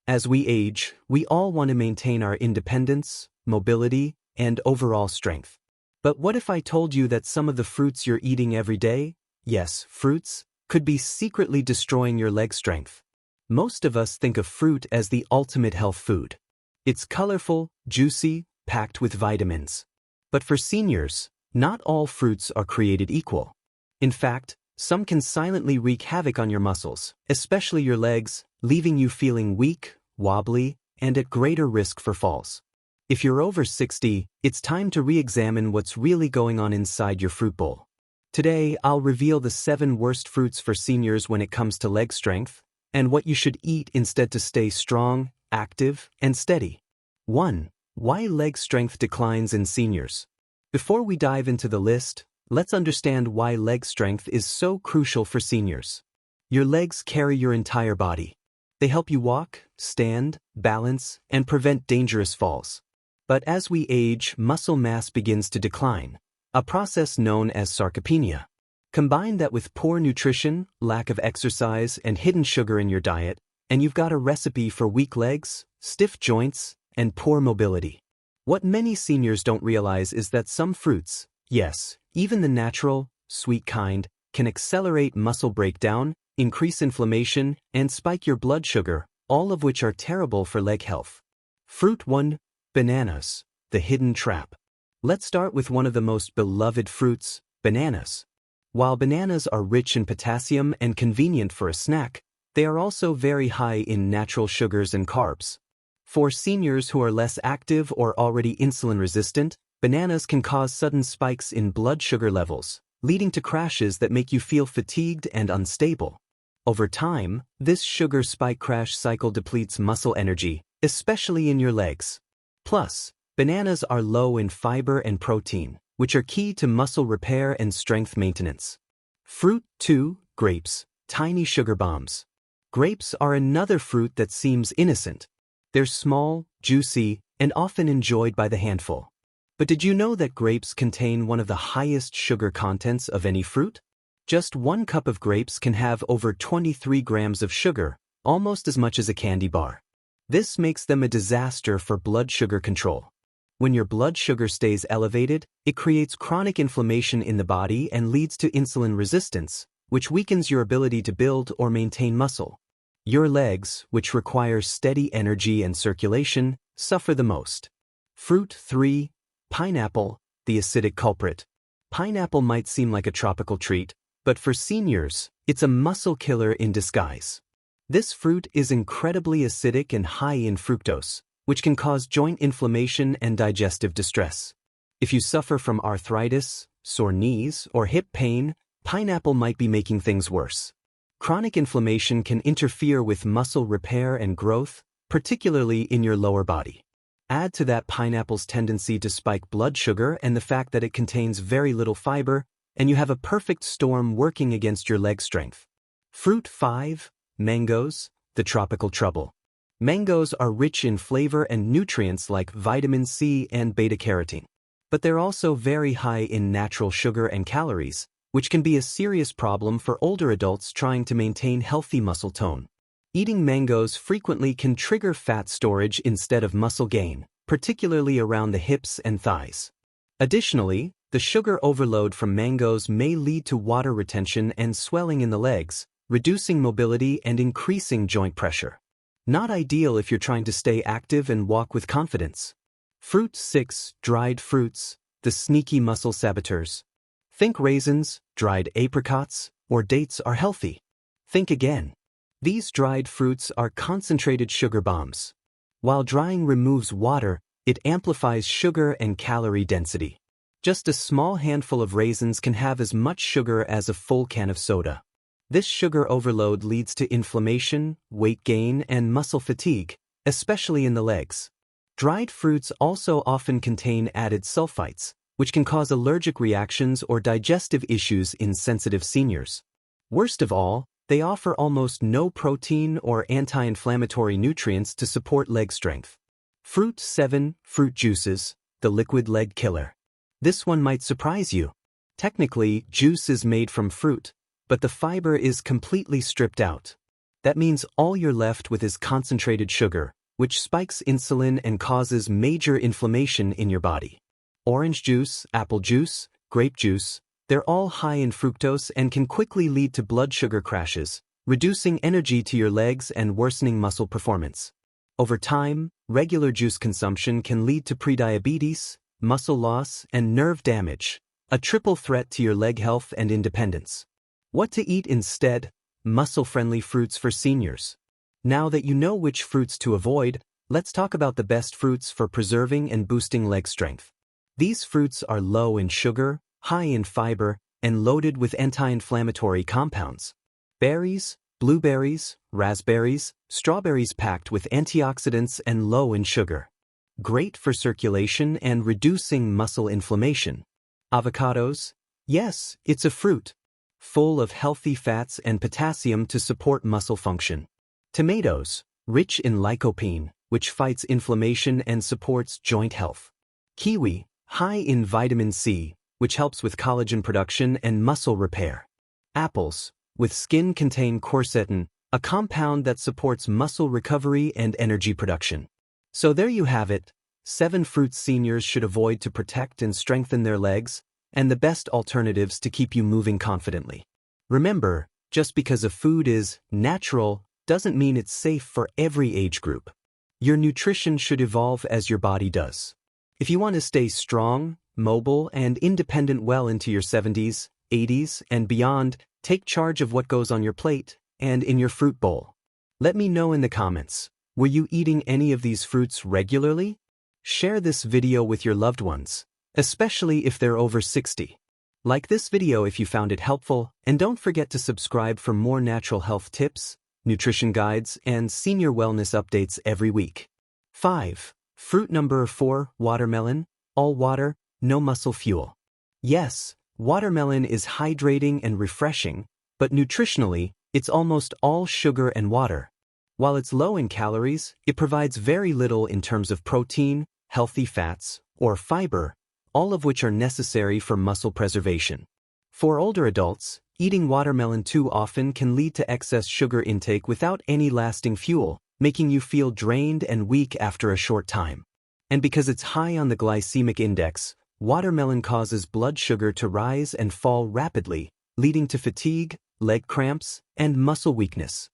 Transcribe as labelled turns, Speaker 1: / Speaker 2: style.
Speaker 1: As we age, we all want to maintain our independence, mobility, and overall strength. But what if I told you that some of the fruits you're eating every day, yes, fruits, could be secretly destroying your leg strength? Most of us think of fruit as the ultimate health food. It's colorful, juicy, packed with vitamins. But for seniors, not all fruits are created equal. In fact, some can silently wreak havoc on your muscles, especially your legs, leaving you feeling weak, wobbly, and at greater risk for falls. If you're over 60, it's time to re-examine what's really going on inside your fruit bowl. Today, I'll reveal the 7 worst fruits for seniors when it comes to leg strength, and what you should eat instead to stay strong, active, and steady. 1. Why leg strength declines in seniors. Before we dive into the list, let's understand why leg strength is so crucial for seniors. Your legs carry your entire body. They help you walk, stand, balance, and prevent dangerous falls. But as we age, muscle mass begins to decline, a process known as sarcopenia. Combine that with poor nutrition, lack of exercise, and hidden sugar in your diet, and you've got a recipe for weak legs, stiff joints, and poor mobility. What many seniors don't realize is that some fruits, yes, even the natural, sweet kind, can accelerate muscle breakdown, increase inflammation, and spike your blood sugar, all of which are terrible for leg health. Fruit 1. Bananas, the hidden trap. Let's start with one of the most beloved fruits, bananas. While bananas are rich in potassium and convenient for a snack, they are also very high in natural sugars and carbs. For seniors who are less active or already insulin resistant, bananas can cause sudden spikes in blood sugar levels, leading to crashes that make you feel fatigued and unstable. Over time, this sugar spike crash cycle depletes muscle energy, especially in your legs. Plus, bananas are low in fiber and protein, which are key to muscle repair and strength maintenance. Fruit 2. Grapes, tiny sugar bombs. Grapes are another fruit that seems innocent. They're small, juicy, and often enjoyed by the handful. But did you know that grapes contain one of the highest sugar contents of any fruit? Just 1 cup of grapes can have over 23 grams of sugar, almost as much as a candy bar. This makes them a disaster for blood sugar control. When your blood sugar stays elevated, it creates chronic inflammation in the body and leads to insulin resistance, which weakens your ability to build or maintain muscle. Your legs, which require steady energy and circulation, suffer the most. Fruit 3. Pineapple, the acidic culprit. Pineapple might seem like a tropical treat, but for seniors, it's a muscle killer in disguise. This fruit is incredibly acidic and high in fructose, which can cause joint inflammation and digestive distress. If you suffer from arthritis, sore knees, or hip pain, pineapple might be making things worse. Chronic inflammation can interfere with muscle repair and growth, particularly in your lower body. Add to that pineapple's tendency to spike blood sugar and the fact that it contains very little fiber, and you have a perfect storm working against your leg strength. Fruit 5. Mangoes, the tropical trouble. Mangoes are rich in flavor and nutrients like vitamin C and beta-carotene. But they're also very high in natural sugar and calories, which can be a serious problem for older adults trying to maintain healthy muscle tone. Eating mangoes frequently can trigger fat storage instead of muscle gain, particularly around the hips and thighs. Additionally, the sugar overload from mangoes may lead to water retention and swelling in the legs, reducing mobility and increasing joint pressure. Not ideal if you're trying to stay active and walk with confidence. Fruit 6. Dried fruits, the sneaky muscle saboteurs. Think raisins, dried apricots, or dates are healthy. Think again. These dried fruits are concentrated sugar bombs. While drying removes water, it amplifies sugar and calorie density. Just a small handful of raisins can have as much sugar as a full can of soda. This sugar overload leads to inflammation, weight gain, and muscle fatigue, especially in the legs. Dried fruits also often contain added sulfites, which can cause allergic reactions or digestive issues in sensitive seniors. Worst of all, they offer almost no protein or anti-inflammatory nutrients to support leg strength. Fruit 7. Fruit juices, the liquid leg killer. This one might surprise you. Technically, juice is made from fruit, but the fiber is completely stripped out. That means all you're left with is concentrated sugar, which spikes insulin and causes major inflammation in your body. Orange juice, apple juice, grape juice, they're all high in fructose and can quickly lead to blood sugar crashes, reducing energy to your legs and worsening muscle performance. Over time, regular juice consumption can lead to prediabetes, muscle loss, and nerve damage, a triple threat to your leg health and independence. What to eat instead? Muscle-friendly fruits for seniors. Now that you know which fruits to avoid, let's talk about the best fruits for preserving and boosting leg strength. These fruits are low in sugar, high in fiber, and loaded with anti-inflammatory compounds. Berries, blueberries, raspberries, strawberries packed with antioxidants and low in sugar. Great for circulation and reducing muscle inflammation. Avocados? Yes, it's a fruit. Full of healthy fats and potassium to support muscle function. Tomatoes, rich in lycopene, which fights inflammation and supports joint health. Kiwi, high in vitamin C, which helps with collagen production and muscle repair. Apples, with skin contain quercetin, a compound that supports muscle recovery and energy production. So there you have it, 7 fruits seniors should avoid to protect and strengthen their legs, and the best alternatives to keep you moving confidently. Remember, just because a food is natural doesn't mean it's safe for every age group. Your nutrition should evolve as your body does. If you want to stay strong, mobile, and independent well into your 70s, 80s, and beyond, take charge of what goes on your plate and in your fruit bowl. Let me know in the comments, were you eating any of these fruits regularly? Share this video with your loved ones, especially if they're over 60. Like this video if you found it helpful, and don't forget to subscribe for more natural health tips, nutrition guides, and senior wellness updates every week. 5. Fruit number 4, watermelon, all water, no muscle fuel. Yes, watermelon is hydrating and refreshing, but nutritionally, it's almost all sugar and water. While it's low in calories, it provides very little in terms of protein, healthy fats, or fiber, all of which are necessary for muscle preservation. For older adults, eating watermelon too often can lead to excess sugar intake without any lasting fuel, making you feel drained and weak after a short time. And because it's high on the glycemic index, watermelon causes blood sugar to rise and fall rapidly, leading to fatigue, leg cramps, and muscle weakness.